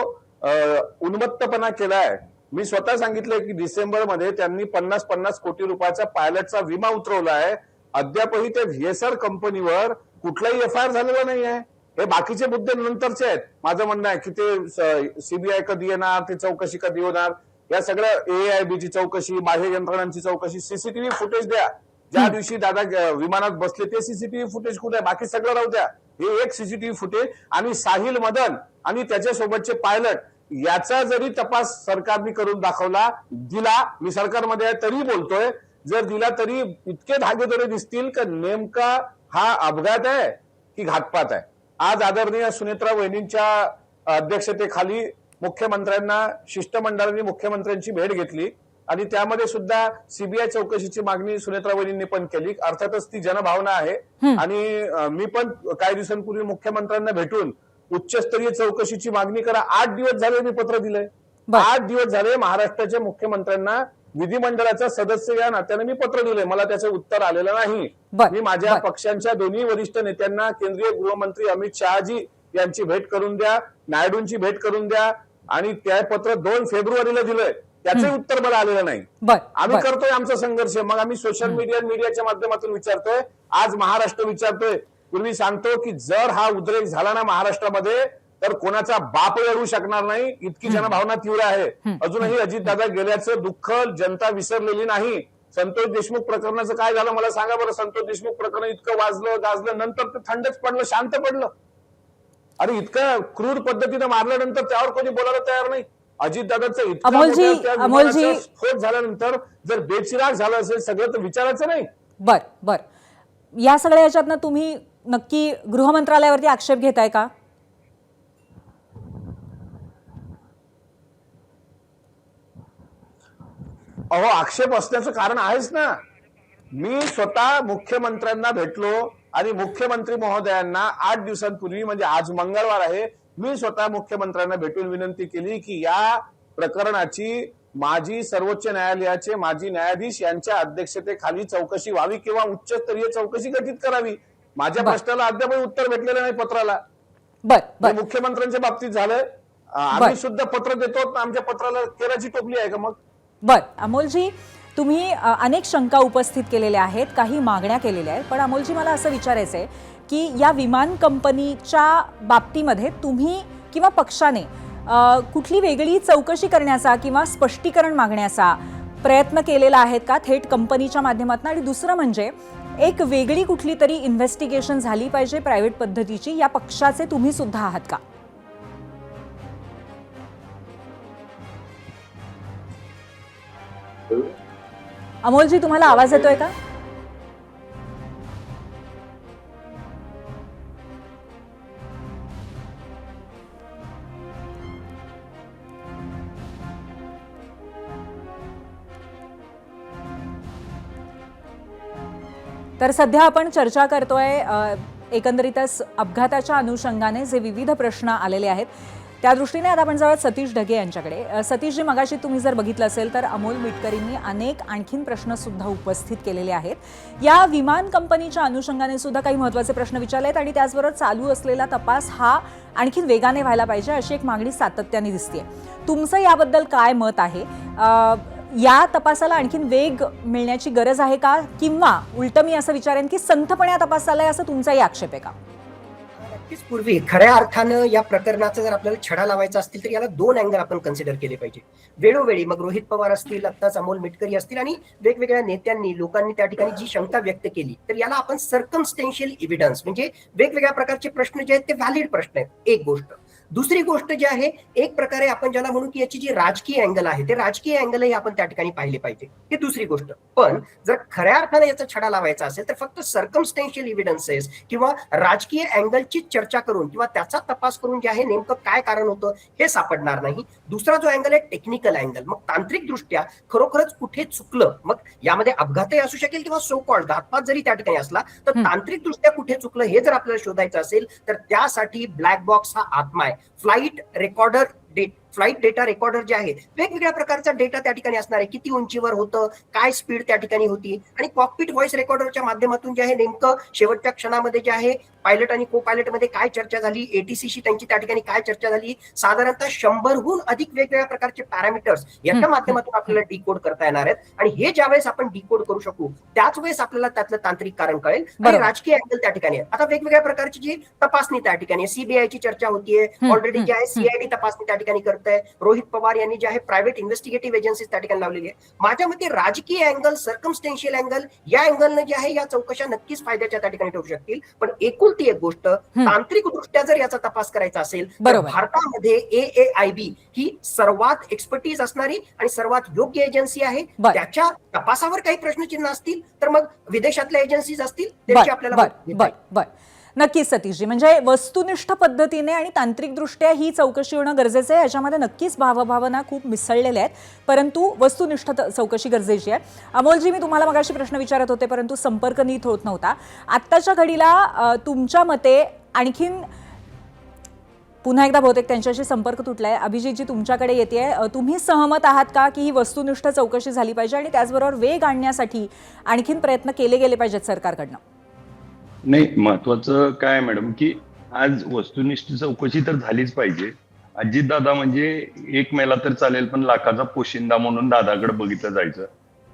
Speaker 13: उन्मत्तपणा केलाय, मी स्वतः सांगितलंय की डिसेंबरमध्ये त्यांनी 50-50 कोटी रुपयाचा पायलटचा विमा उतरवला आहे. अद्यापही त्या VSR कंपनीवर कुठलाही FIR झालेला नाही आहे. हे बाकीचे मुद्दे नंतरचे आहेत. माझं म्हणणं आहे की ते CBI कधी येणार, ते चौकशी कधी होणार, या सगळ्या AIBची चौकशी, बाह्य यंत्रणांची चौकशी, सीसीटीव्ही फुटेज द्या. ज्या दिवशी दादा विमानात बसले ते सीसीटीव्ही फुटेज कुठे आहे? बाकी सगळं राहू द्या. हे एक सीसीटीव्ही फुटेज आणि साहिल मदन आणि त्याच्यासोबतचे पायलट याचा जरी तपास सरकारने करून दिला, मी सरकारमध्ये आहे तरी बोलतोय, जर दिला तरी इतके धागेदोरे दिसतील का नेमका हा अपघात आहे की घातपात आहे. आज आदरणीय सुनेत्रा वहिनींच्या अध्यक्षतेखाली मुख्यमंत्र्यांना शिष्टमंडळाने मुख्यमंत्र्यांची भेट घेतली आणि त्यामध्ये सुद्धा सीबीआय चौकशीची मागणी सुनेत्रा वहिनींनी पण केली. अर्थातच ती जनभावना आहे आणि मी पण काही दिवसांपूर्वी मुख्यमंत्र्यांना भेटून उच्चस्तरीय चौकशीची मागणी करा. 8 दिवस झाले मी पत्र दिलंय. 8 दिवस झाले महाराष्ट्राच्या मुख्यमंत्र्यांना, विधिमंडळाचा सदस्य या नात्याने मी पत्र दिलंय. मला त्याचं उत्तर आलेलं नाही. मी माझ्या पक्षांच्या दोन्ही वरिष्ठ नेत्यांना, केंद्रीय गृहमंत्री अमित शहाजी यांची भेट करून द्या, नायडूंची भेट करून द्या आणि त्या पत्र 2 फेब्रुवारीला दिलंय. त्याचे उत्तर मला आलेलं नाही. आम्ही करतोय आमचा संघर्ष. मग आम्ही सोशल मीडियाच्या माध्यमातून विचारतोय, आज महाराष्ट्र विचारतोय. पूर्वी सांगतो की जर हा उद्रेक झाला ना महाराष्ट्रामध्ये तर कोणाचा बाप लढू शकणार नाही, इतकी जनभावना तीव्र आहे. अजूनही अजितदादा गेल्याचं दुःख जनता विसरलेली नाही. संतोष देशमुख प्रकरणाचं काय झालं मला सांगा बरं. संतोष देशमुख प्रकरण इतकं वाजलं गाजलं, नंतर ते थंडच पडलं, शांत पडलं. अरे इतकं क्रूर पद्धतीने मारल्यानंतर त्यावर कोणी बोलायला तयार नाही. अजितदादाचं इतकं स्फोट झाल्यानंतर जर बेचिराग झालं असेल सगळं तर विचारायचं नाही.
Speaker 1: बर या सगळ्या याच्यातनं तुम्ही नक्की गृह मंत्रालयावरती आक्षेप घेताय का?
Speaker 13: अहो, आक्षेप असण्याचं कारण आहेच ना. मी स्वतः मुख्यमंत्र्यांना भेटलो आणि मुख्यमंत्री महोदयांना 8 दिवसांपूर्वी, म्हणजे आज मंगळवार आहे, मी स्वतः मुख्यमंत्र्यांना भेटून विनंती केली की या प्रकरणाची माजी सर्वोच्च न्यायालयाचे माजी न्यायाधीश यांच्या अध्यक्षतेखाली चौकशी व्हावी किंवा उच्चस्तरीय चौकशी गठीत करावी. माझ्या प्रश्नाला अद्यापही उत्तर भेटलेलं नाही पत्राला. मुख्यमंत्र्यांच्या बाबतीत झालंय. आम्ही सुद्धा पत्र देतो, आमच्या पत्राला केराची टोपली आहे का मग?
Speaker 1: अमोलजी, तुम्ही अनेक शंका उपस्थित केलेल्या आहेत, काही मागण्या केलेल्या आहेत, पण अमोलजी मला असं विचारायचं आहे की या विमान कंपनीच्या बाबतीमध्ये तुम्ही किंवा पक्षाने कुठली वेगळी चौकशी करण्याचा किंवा स्पष्टीकरण मागण्याचा प्रयत्न केलेला आहे का थेट कंपनीच्या माध्यमातून? आणि दुसरं म्हणजे एक वेगळी कुठली तरी इन्व्हेस्टिगेशन झाली पाहिजे प्रायव्हेट पद्धतीची, या पक्षाचे तुम्ही सुद्धा आहात का? अमोलजी, तुम्हाला आवाज येतोय का? तर सध्या आपण चर्चा करतोय एकंदरीतच अपघाताच्या अनुषंगाने जे विविध प्रश्न आलेले आहेत त्या दृष्टीने आता आपण जाऊयात सतीश ढगे यांच्याकडे. सतीशजी, मगाशी तुम्ही जर बघितलं असेल तर अमोल मिटकरींनी अनेक आणखीन प्रश्न सुद्धा उपस्थित केलेले आहेत. या विमान कंपनीच्या अनुषंगाने सुद्धा काही महत्त्वाचे प्रश्न विचारले आहेत आणि त्याचबरोबर चालू असलेला तपास हा आणखीन वेगाने व्हायला पाहिजे अशी एक मागणी सातत्याने दिसतेय. तुमचं याबद्दल काय मत आहे? या तपासाला आणखीन वेग मिळण्याची गरज आहे का, किंवा उलट मी असं विचारेन की संथपणे तपास चाललाय असं तुमचाही आक्षेप आहे का?
Speaker 11: नक्कीच पूर्वी खऱ्या अर्थानं या प्रकरणाचा जर आपल्याला छडा लावायचा असतील तर याला 2 अँगल आपण कन्सिडर केले पाहिजे. वेळोवेळी मग रोहित पवार असतील, आत्ताच अमोल मिटकरी असतील आणि वेगवेगळ्या नेत्यांनी, लोकांनी त्या ठिकाणी जी शंका व्यक्त केली, तर याला आपण सर्कमस्टेन्शियल एव्हिडन्स म्हणजे वेगवेगळ्या प्रकारचे प्रश्न जे आहेत ते व्हॅलिड प्रश्न आहेत, एक गोष्ट. दुसरी गोष्ट जी आहे, एक प्रकारे आपण ज्याला म्हणू की याची जी राजकीय अँगल आहे ते राजकीय अँगलही आपण त्या ठिकाणी पाहिले पाहिजे, ही दुसरी गोष्ट. पण जर खऱ्या अर्थाने याचा छडा लावायचा असेल तर फक्त सर्कमस्टेन्शियल एव्हिडन्सेस किंवा राजकीय अँगलची चर्चा करून किंवा त्याचा तपास करून जे आहे नेमकं काय कारण होतं हे सापडणार नाही. दुसरा जो अँगल आहे टेक्निकल अँगल, मग तांत्रिक दृष्ट्या खरोखरच कुठे चुकलं, मग यामध्ये अपघातही असू शकेल किंवा सो कॉल्ड घातपात जरी त्या ठिकाणी असला तर तांत्रिक दृष्ट्या कुठे चुकलं हे जर आपल्याला शोधायचं असेल तर त्यासाठी ब्लॅक बॉक्स हा आत्मा आहे. फ्लाईट डेटा रेकॉर्डर जे आहे, वेगवेगळ्या प्रकारचा डेटा त्या ठिकाणी असणार आहे, किती उंचीवर होतं, काय स्पीड त्या ठिकाणी होती, आणि कॉकपिट व्हॉइस रेकॉर्डरच्या माध्यमातून जे आहे नेमकं शेवटच्या क्षणामध्ये जे आहे पायलट आणि को पायलट मध्ये काय चर्चा झाली, एटीसीशी त्यांची त्या ठिकाणी काय चर्चा झाली, साधारणतः 100हून अधिक वेगवेगळ्या प्रकारचे पॅरामीटर्स याच्या माध्यमातून आपल्याला डिकोड करता येणार आहेत. आणि हे ज्यावेळेस आपण डिकोड करू शकू त्याच वेळेस आपल्याला त्यातलं तांत्रिक कारण कळेल आणि राजकीय अँगल त्या ठिकाणी आहे. आता वेगवेगळ्या प्रकारची जी तपासणी त्या ठिकाणी सीबीआयची चर्चा होतीये, ऑलरेडी जे आहे सीआयडी तपासणी त्या ठिकाणी करत आहे. रोहित पवार यांनी जे आहे प्रायव्हेट इन्व्हेस्टिगेटिव्ह एजन्सीज त्या ठिकाणी लावलेली आहे. माझ्या मते राजकीय अँगल, सर्कमस्टेन्शियल अँगल या अँगलने जे आहे या चौकशा नक्कीच फायद्याच्या त्या ठिकाणी ठरू शकतील. पण एकुलती एक गोष्ट, तांत्रिक दृष्ट्या जर याचा तपास करायचा असेल तर भारतामध्ये AAIB ही सर्वात एक्सपर्टीज असणारी आणि सर्वात योग्य एजन्सी आहे. त्याच्या तपासावर काही प्रश्नचिन्ह असतील तर मग विदेशातल्या एजन्सीज असतील त्यांची आपल्याला.
Speaker 1: नक्कीच सतीशजी, म्हणजे वस्तुनिष्ठ पद्धतीने आणि तांत्रिकदृष्ट्या ही चौकशी होणं गरजेचं आहे. याच्यामध्ये नक्कीच भावभावना खूप मिसळलेल्या आहेत, परंतु वस्तुनिष्ठ चौकशी गरजेची आहे. अमोलजी, मी तुम्हाला मगाशी प्रश्न विचारत होते परंतु संपर्क नीट होत नव्हता. आत्ताच्या घडीला तुमच्या मते आणखीन पुन्हा एकदा बहुतेक त्यांच्याशी संपर्क तुटलाय. अभिजितजी, तुमच्याकडे येते, तुम्ही सहमत आहात का की ही वस्तुनिष्ठ चौकशी झाली पाहिजे आणि त्याचबरोबर वेग आणण्यासाठी आणखीन प्रयत्न केले गेले पाहिजेत सरकारकडनं?
Speaker 12: नाही, महत्वाचं काय मॅडम की आज वस्तुनिष्ठ चौकशी तर झालीच पाहिजे. अजितदादा म्हणजे एक मेला तर चालेल पण लाखाचा पोशिंदा म्हणून दादाकडे बघितलं जायचं.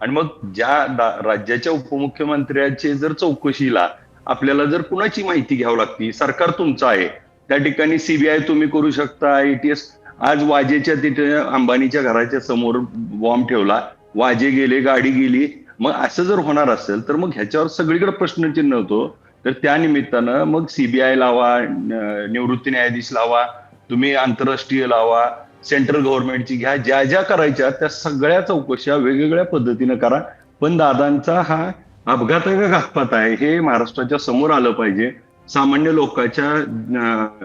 Speaker 12: आणि मग ज्या राज्याच्या उपमुख्यमंत्र्याचे जर चौकशीला आपल्याला जर कुणाची माहिती घ्यावी लागती, सरकार तुमचं आहे, त्या ठिकाणी सीबीआय तुम्ही करू शकता, ATS. आज वाजेच्या तिथे अंबानीच्या घराच्या समोर बॉम्ब ठेवला, वाजे गेले, गाडी गेली. मग असं जर होणार असेल तर मग ह्याच्यावर सगळीकडे प्रश्नचिन्ह होतो. तर त्या निमित्तानं मग सीबीआय लावा, निवृत्ती न्यायाधीश लावा, तुम्ही आंतरराष्ट्रीय लावा, सेंट्रल गव्हर्नमेंटची घ्या, ज्या ज्या करायच्या त्या सगळ्या चौकशा वेगवेगळ्या पद्धतीनं करा. पण दादांचा हा अपघात आहे का घातपात आहे हे महाराष्ट्राच्या समोर आलं पाहिजे. सामान्य लोकांच्या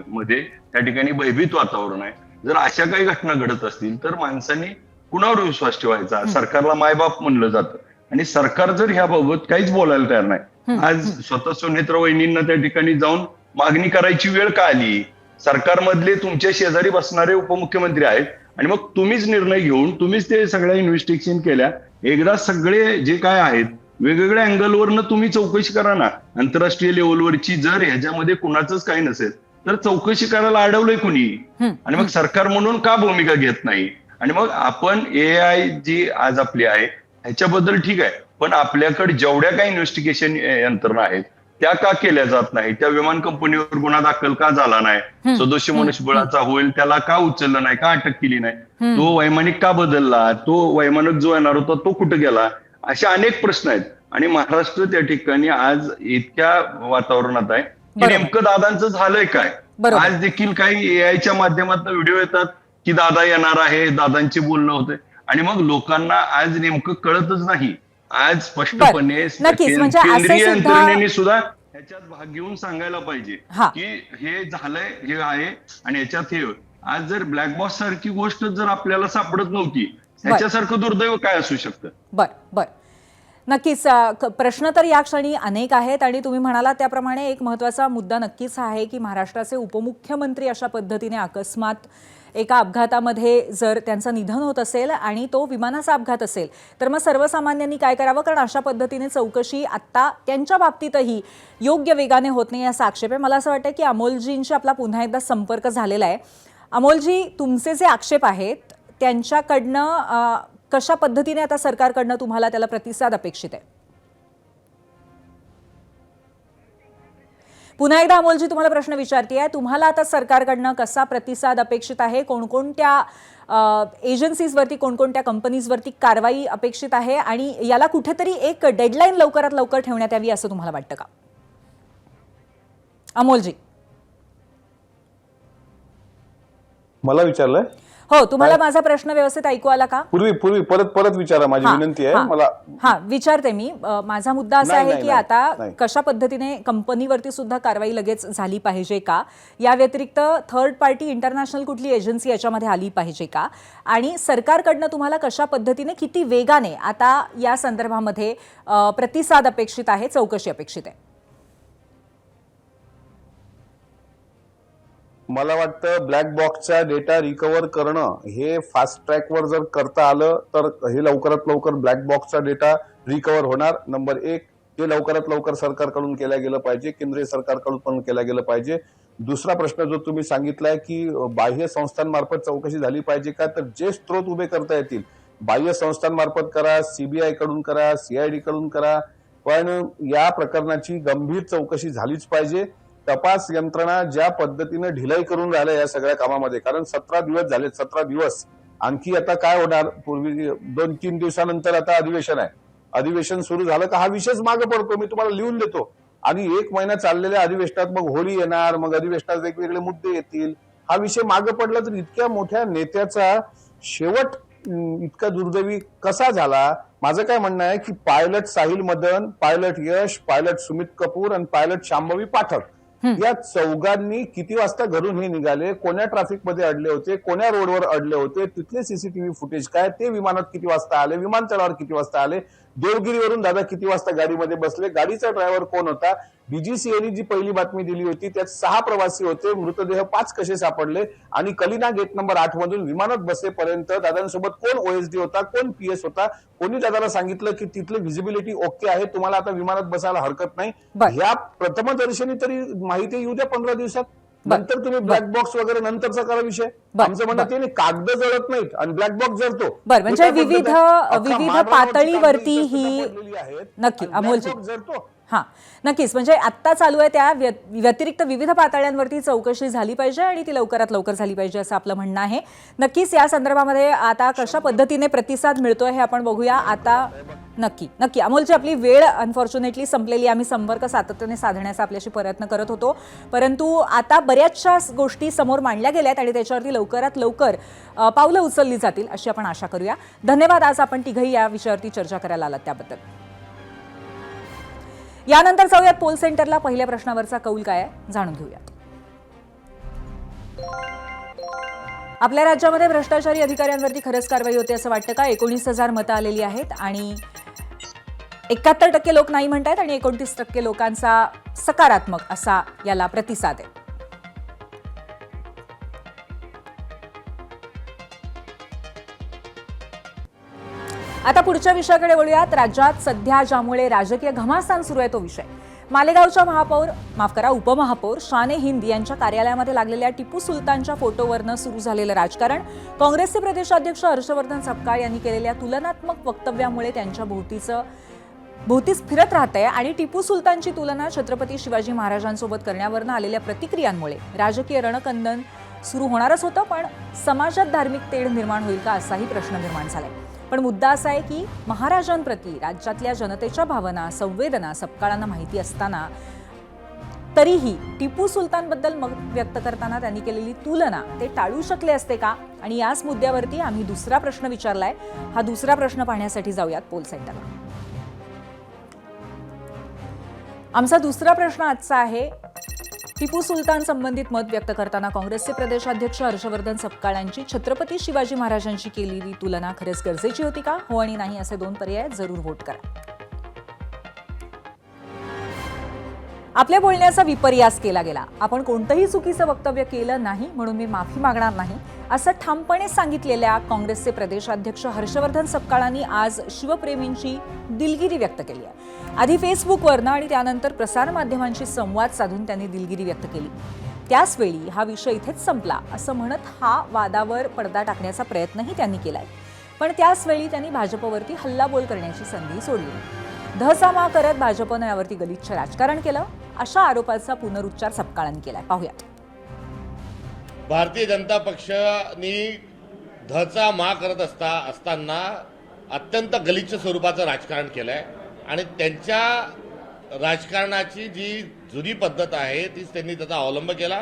Speaker 12: मध्ये त्या ठिकाणी भयभीत वातावरण आहे. जर अशा काही घटना घडत असतील तर माणसांनी कुणावर विश्वास ठेवायचा? सरकारला मायबाप म्हणलं जातं आणि सरकार जर ह्याबाबत काहीच बोलायला तयार नाही. आज स्वतः सुनेत्रा वहिनींना त्या ठिकाणी जाऊन मागणी करायची वेळ का आली? सरकारमधले तुमच्या शेजारी बसणारे उपमुख्यमंत्री आहेत आणि मग तुम्हीच निर्णय घेऊन तुम्हीच ते सगळ्या इन्व्हेस्टिगेशन केल्या. एकदा सगळे जे काय आहेत वेगवेगळ्या अँगलवरनं तुम्ही चौकशी करा ना. आंतरराष्ट्रीय लेवलवरची जर ह्याच्यामध्ये कुणाचंच काही नसेल तर चौकशी करायला अडवलंय कुणी? आणि मग सरकार म्हणून का भूमिका घेत नाही? आणि मग आपण AI जी आज आपली आहे ह्याच्याबद्दल ठीक आहे, पण आपल्याकडे जेवढ्या काही इन्व्हेस्टिगेशन यंत्रणा आहेत त्या का केल्या जात नाही? त्या विमान कंपनीवर गुन्हा दाखल का झाला नाही? सदोष मनुष्यबळाचा होईल त्याला का उचललं नाही, का अटक केली नाही? तो वैमानिक का बदलला? तो वैमानिक जो येणार होता तो कुठे गेला? अशा अनेक प्रश्न आहेत आणि महाराष्ट्र त्या ठिकाणी आज इतक्या वातावरणात आहे की नेमकं दादांचं झालंय काय? आज देखील काही AIच्या माध्यमातून व्हिडिओ येतात की दादा येणार आहे, दादांचे बोलणं होते आणि मग लोकांना आज नेमकं कळतच नाही. आज स्पष्टपणे केंद्रीय यंत्रणेने सुद्धा ह्याच्यात भाग घेऊन सांगायला पाहिजे की हे झालंय, हे आहे आणि ह्याच्यात हे. आज जर ब्लॅक बॉक्स सारखी गोष्ट जर आपल्याला सापडत नव्हती ह्याच्यासारखं दुर्दैव काय असू शकतं?
Speaker 1: बर नक्कीच. प्रश्न तर या क्षणी अनेक आहेत आणि तुम्ही म्हणाला त्याप्रमाणे एक महत्त्वाचा मुद्दा नक्कीच आहे की महाराष्ट्राचे उपमुख्यमंत्री अशा पद्धतीने अकस्मात एका अपघातामध्ये जर त्यांचं निधन होत असेल आणि तो विमानाचा अपघात असेल तर मग सर्वसामान्यांनी काय करावं? कारण अशा पद्धतीने चौकशी आत्ता त्यांच्या बाबतीतही योग्य वेगाने होत नाही असा आक्षेप आहे. मला असं वाटतं की अमोलजींशी आपला पुन्हा एकदा संपर्क झालेला आहे. अमोलजी, तुमचे जे आक्षेप आहेत त्यांच्याकडनं कशा पद्धतीने आता सरकारकडनं तुम्हाला त्याला प्रतिसाद अपेक्षित आहे? पुन्हा एकदा अमोलजी तुम्हाला प्रश्न विचारते, तुम्हाला आता सरकारकडनं कसा प्रतिसाद अपेक्षित आहे? कोणकोणत्या एजन्सीजवरती, कोणकोणत्या कंपनीजवरती कारवाई अपेक्षित आहे आणि याला कुठेतरी एक डेडलाईन लवकरात लवकर ठेवण्यात यावी असं तुम्हाला वाटतं का? अमोलजी,
Speaker 13: मला विचारलंय?
Speaker 1: हो, तुम्हाला माझा प्रश्न व्यवस्थित ऐकू आला का?
Speaker 13: पूर्वी परत विचारा, माझी विनंती आहे मला.
Speaker 1: विचारते मी. माझा मुद्दा असा आहे की आता कशा पद्धतीने कंपनीवरती सुद्धा कारवाई लगेच झाली पाहिजे का? या व्यतिरिक्त थर्ड पार्टी इंटरनॅशनल कुठली एजन्सी याच्यामध्ये आली पाहिजे का? आणि सरकारकडनं तुम्हाला कशा पद्धतीने, किती वेगाने आता या संदर्भामध्ये प्रतिसाद अपेक्षित आहे, चौकशी अपेक्षित आहे?
Speaker 13: मला वाटतं ब्लॅक बॉक्सचा डेटा रिकव्हर करणं हे फास्ट ट्रॅकवर जर करता आलं तर हे लवकरात लवकर ब्लॅक बॉक्सचा डेटा रिकव्हर होणार. नंबर 1, ते लवकरात लवकर सरकारकडून केलं गेलं पाहिजे, केंद्रीय सरकारकडून पण केलं गेलं पाहिजे. दुसरा प्रश्न जो तुम्ही सांगितलाय की बाह्य संस्थांमार्फत चौकशी झाली पाहिजे का, तर जे स्त्रोत उभे करता येतील बाह्य संस्थांमार्फत करा, CBI कडून करा, CID कडून करा, पण या प्रकरणाची गंभीर चौकशी झालीच पाहिजे. तपास यंत्रणा ज्या पद्धतीने ढिलाई करून राहिल्या या सगळ्या कामामध्ये, कारण 17 दिवस झाले, 17 दिवस आणखी आता काय होणार? पूर्वी 2-3 दिवसानंतर आता अधिवेशन आहे. अधिवेशन सुरू झालं का हा विषयच मागे पडतो. मी तुम्हाला लिहून देतो. आणि 1 महिना चाललेल्या अधिवेशनात मग होळी येणार, मग अधिवेशनात वेगवेगळे मुद्दे येतील. हा विषय मागे पडला तर इतक्या मोठ्या नेत्याचा शेवट इतका दुर्दैवी कसा झाला? माझं काय म्हणणं आहे की पायलट साहिल मदन, पायलट यश, पायलट सुमित कपूर आणि पायलट शांभवी पाठक या चौघांनी किती वाजता घरून हे निघाले, कोण्या ट्रॅफिक मध्ये अडले होते, कोण्या रोडवर अडले होते, तिथले CCTV फुटेज काय, ते विमानात किती वाजता आले, विमानतळावर किती वाजता आले, देवगिरीवरून दादा किती वाजता गाडीमध्ये बसले, गाडीचा ड्रायव्हर कोण होता, DGCAने जी पहिली बातमी दिली होती त्यात 6 प्रवासी होते, मृतदेह 5 कसे सापडले आणि कलिना गेट नंबर 8 मधून विमानात बसेपर्यंत दादांसोबत कोण OSD होता, कोण PS होता, कोणी दादाला सांगितलं की तिथली व्हिजिबिलिटी ओके आहे, तुम्हाला आता विमानात बसायला हरकत नाही. ह्या प्रथमदर्शनी तरी माहिती येऊ द्या 15 दिवसात. नंतर तुम्ही ब्लॅक बॉक्स वगैरे नंतरचा करा विषय. आमचं म्हणणं ते कागद जळत नाहीत आणि ब्लॅक बॉक्स जळतो.
Speaker 1: म्हणजे विविध पातळीवरती ही नक्की अमोलजी
Speaker 13: जळतो.
Speaker 1: नक्कीच. म्हणजे आत्ता चालू आहे त्या व्यतिरिक्त विविध पातळ्यांवरती चौकशी झाली पाहिजे आणि ती लवकरात लवकर झाली पाहिजे असं आपलं म्हणणं आहे. नक्कीच या संदर्भामध्ये आता कशा पद्धतीने प्रतिसाद मिळतोय हे आपण बघूया. आता नक्की अमोलची आपली वेळ अनफॉर्च्युनेटली संपलेली. आम्ही संपर्क सातत्याने साधण्याचा आपल्याशी प्रयत्न करत होतो, परंतु आता बऱ्याचशा गोष्टी समोर मांडल्या गेल्यात आणि त्याच्यावरती लवकरात लवकर पावलं उचलली जातील अशी आपण आशा करूया. धन्यवाद. आज आपण तिघही या विषयावरती चर्चा करायला आलात त्याबद्दल. यानंतर जाऊयात पोल सेंटरला. पहिल्या प्रश्नावरचा कौल काय आहे जाणून घेऊयात. आपल्या राज्यामध्ये भ्रष्टाचारी अधिकाऱ्यांवरती खरंच कारवाई होते असं वाटतं का? 19,000 मतं आलेली आहेत आणि 71% लोक नाही म्हणतात आणि 29% लोकांचा सकारात्मक असा याला प्रतिसाद आहे. आता पुढच्या विषयाकडे वळूयात. राज्यात सध्या ज्यामुळे राजकीय घमासान सुरू आहे तो विषय मालेगावच्या उपमहापौर शाने हिंद यांच्या कार्यालयामध्ये लागलेल्या टिपू सुलतानच्या फोटोवरनं सुरू झालेलं राजकारण. काँग्रेसचे प्रदेशाध्यक्ष हर्षवर्धन सपकाळ यांनी केलेल्या तुलनात्मक वक्तव्यामुळे त्यांच्या भोवतीच फिरत राहत आहे आणि टिपू सुलतानची तुलना छत्रपती शिवाजी महाराजांसोबत करण्यावरनं आलेल्या प्रतिक्रियांमुळे राजकीय रणकंदन सुरू होणारच होतं. पण समाजात धार्मिक तेढ निर्माण होईल का असाही प्रश्न निर्माण झालाय. पण मुद्दा असा आहे की महाराजांप्रती राज्यातल्या जनतेच्या भावना संवेदना सपकाळांना माहिती असताना तरीही टिपू सुलतानबद्दल मत व्यक्त करताना त्यांनी केलेली तुलना ते टाळू शकले असते का? आणि याच मुद्द्यावरती आम्ही दुसरा प्रश्न विचारलाय. हा दुसरा प्रश्न पाहण्यासाठी जाऊयात पोल सेंटरला. आमचा दुसरा प्रश्न आजचा आहे, टिपू सुलतान संबंधित मत व्यक्त करताना काँग्रेसचे प्रदेशाध्यक्ष हर्षवर्धन सपकाळ यांची छत्रपती शिवाजी महाराजांची केलेली तुलना खरंच गरजेची होती का? हो आणि नाही असे 2 पर्याय, जरूर व्होट करा. आपल्या बोलण्याचा विपर्यास केला गेला. आपण कोणतंही चुकीचं वक्तव्य केलं नाही म्हणून मी माफी मागणार नाही असं ठामपणे सांगितलेल्या काँग्रेसचे प्रदेशाध्यक्ष हर्षवर्धन सपकाळांनी आज शिवप्रेमींची दिलगिरी व्यक्त केली आहे. आधी फेसबुकवरनं आणि त्यानंतर प्रसारमाध्यमांशी संवाद साधून त्यांनी दिलगिरी व्यक्त केली. त्याचवेळी हा विषय इथेच संपला असं म्हणत हा वादावर पडदा टाकण्याचा प्रयत्नही त्यांनी केलाय. पण त्याचवेळी त्यांनी भाजपवरती हल्लाबोल करण्याची संधी सोडली. धसामा करत भाजपनं यावरती गलिच्छ राजकारण केलं अशा आरोपाचा पुनरुच्चार सपकाळांनी केलाय. पाहूयात.
Speaker 14: भारतीय जनता पक्षाने धचा मा करत असताना अत्यंत गलिच्छ स्वरूपाचं राजकारण केलंय आणि त्यांच्या राजकारणाची जी जुनी पद्धत आहे तीच त्यांनी त्याचा अवलंब केला.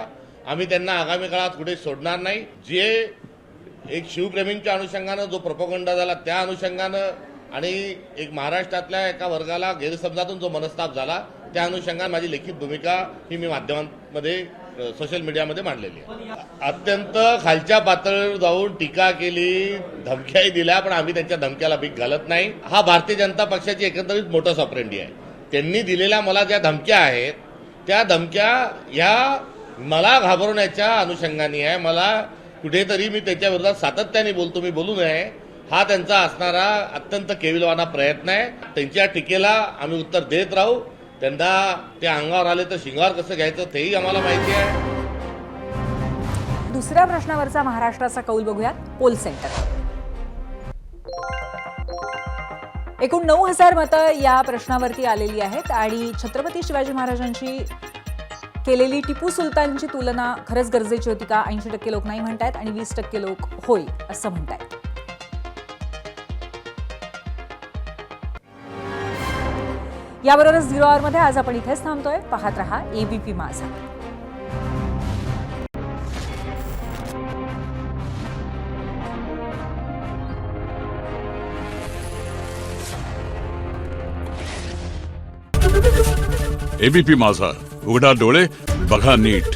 Speaker 14: आम्ही त्यांना आगामी काळात कुठे सोडणार नाही. जे एक शिवप्रेमींच्या अनुषंगानं जो प्रोपगंडा झाला त्या अनुषंगानं आणि एक महाराष्ट्रातल्या एका वर्गाला गैरसमजातून जो मनस्ताप झाला त्या अनुषंगाने माझी लिखित भूमिका ही मी माध्यमांमध्ये सोशल मीडियामध्ये मांडलेली आहे. अत्यंत खालच्या पातळीवर जाऊन टीका केली, धमक्याही दिल्या, पण आम्ही त्यांच्या धमक्याला भीक घालत नाही. हा भारतीय जनता पक्षाची एकंदरीत मोठं ऑपरेंडी आहे. त्यांनी दिलेल्या मला ज्या धमक्या आहेत त्या धमक्या ह्या मला घाबरवण्याच्या अनुषंगाने आहे. मला कुठेतरी मी त्याच्या विरोधात सातत्याने बोलतो, मी बोलू नये हा त्यांचा असणारा अत्यंत केविलवाना प्रयत्न आहे. त्यांच्या टीकेला आम्ही उत्तर देत राहू. त्यांना ते अंगावर आले तर शिंगावर कसं घ्यायचं तेही आम्हाला माहिती आहे.
Speaker 1: दुसऱ्या प्रश्नावरचा महाराष्ट्राचा कौल बघूयात. Poll centre. एकूण 9,000 मतं या प्रश्नावरती आलेली आहेत आणि छत्रपती शिवाजी महाराजांची केलेली टिपू सुलतानची तुलना खरंच गरजेची होती का? 80% लोक नाही म्हणतायत आणि 20% लोक होय असं म्हणतायत. याबरोबरच 0 आवरमध्ये आज आपण इथेच थांबतोय. पाहत रहा ABP माझा.
Speaker 15: ABP माझा, उघडा डोळे बघा नीट.